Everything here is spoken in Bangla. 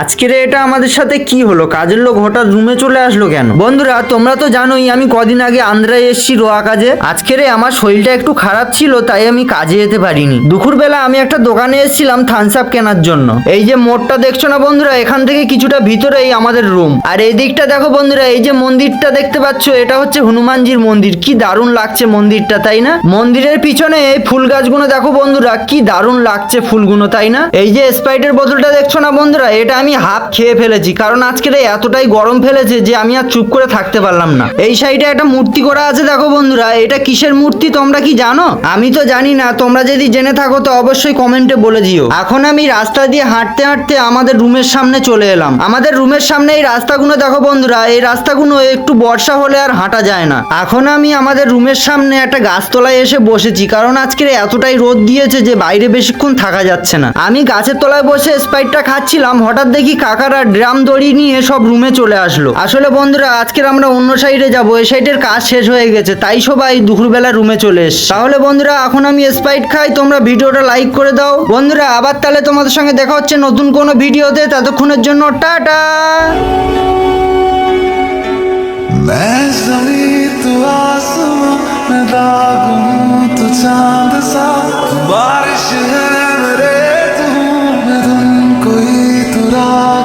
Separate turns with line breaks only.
আজকের এটা আমাদের সাথে কি হলো? কাজের লোক হঠাৎ রুমে চলে আসলো কেন? বন্ধুরা তোমরা তো জানোই আমি কদিন আগে আন্ধ্রায় এসেছি রোয়া কাজে। আজকের আমার শরীরটা একটু খারাপ ছিল, তাই আমি কাজে যেতে পারিনি। দুপুরবেলা আমি একটা দোকানে এসেছিলাম থামস আপ কেনার জন্য। এই যে মোড়টা দেখছো না বন্ধুরা, এখান থেকে কিছুটা ভিতরেই আমাদের রুম। আর এই দিকটা দেখো বন্ধুরা, এই যে মন্দিরটা দেখতে পাচ্ছ, এটা হচ্ছে হনুমানজির মন্দির। কি দারুণ লাগছে মন্দিরটা, তাই না? মন্দিরের পিছনে এই ফুল গাছগুলো দেখো বন্ধুরা, কি দারুণ লাগছে ফুলগুলো, তাই না? এই যে স্প্রাইটের বোতলটা দেখছো না বন্ধুরা, এটা আমি হাফ খেয়ে ফেলেছি, কারণ আজকের এতটাই গরম ফেলেছে যে আমি আর চুপ করে থাকতে পারলাম না। এই সাইডে একটা মূর্তি করা আছে দেখো বন্ধুরা, এটা কিসের মূর্তি তোমরা কি জানো? আমি তো জানি না, তোমরা যদি জেনে থাকো তো অবশ্যই কমেন্টে বলে দিও। এখন আমি রাস্তা দিয়ে হাঁটতে হাঁটতে আমাদের রুমের সামনে চলে এলাম। আমাদের রুমের সামনে এই রাস্তাগুলো দেখো বন্ধুরা, এই রাস্তাগুলো একটু বর্ষা হলে আর হাঁটা যায় না। এখন আমি আমাদের রুমের সামনে একটা গাছতলায় এসে বসেছি, কারণ আজকের এতটাই রোদ দিয়েছে যে বাইরে বেশিক্ষণ থাকা যাচ্ছে না। আমি গাছের তলায় বসে স্প্রাইটটা খাচ্ছিলাম, হঠাৎ দেখি কাকারা ড্রাম দড়ি নিয়ে সব রুমে চলে আসলো। আসলে বন্ধুরা আজকের আমরা অন্য সাইডে যাব, এই সাইডের কাজ শেষ হয়ে গেছে, তাই সবাই দুপুরবেলা রুমে চলে এসছে। তাহলে বন্ধুরা এখন আমি স্প্রাইট খাই, তোমরা ভিডিওটা লাইক করে দাও। বন্ধুরা আবার তাহলে তোমাদের সঙ্গে দেখা হচ্ছে নতুন কোনো ভিডিওতে, ততক্ষণের জন্য টাটা।
मैं ज़मीं तू आसमां मैं दागूं तू चांद सा बारिश है मेरे तू मैं धुन कोई तू राग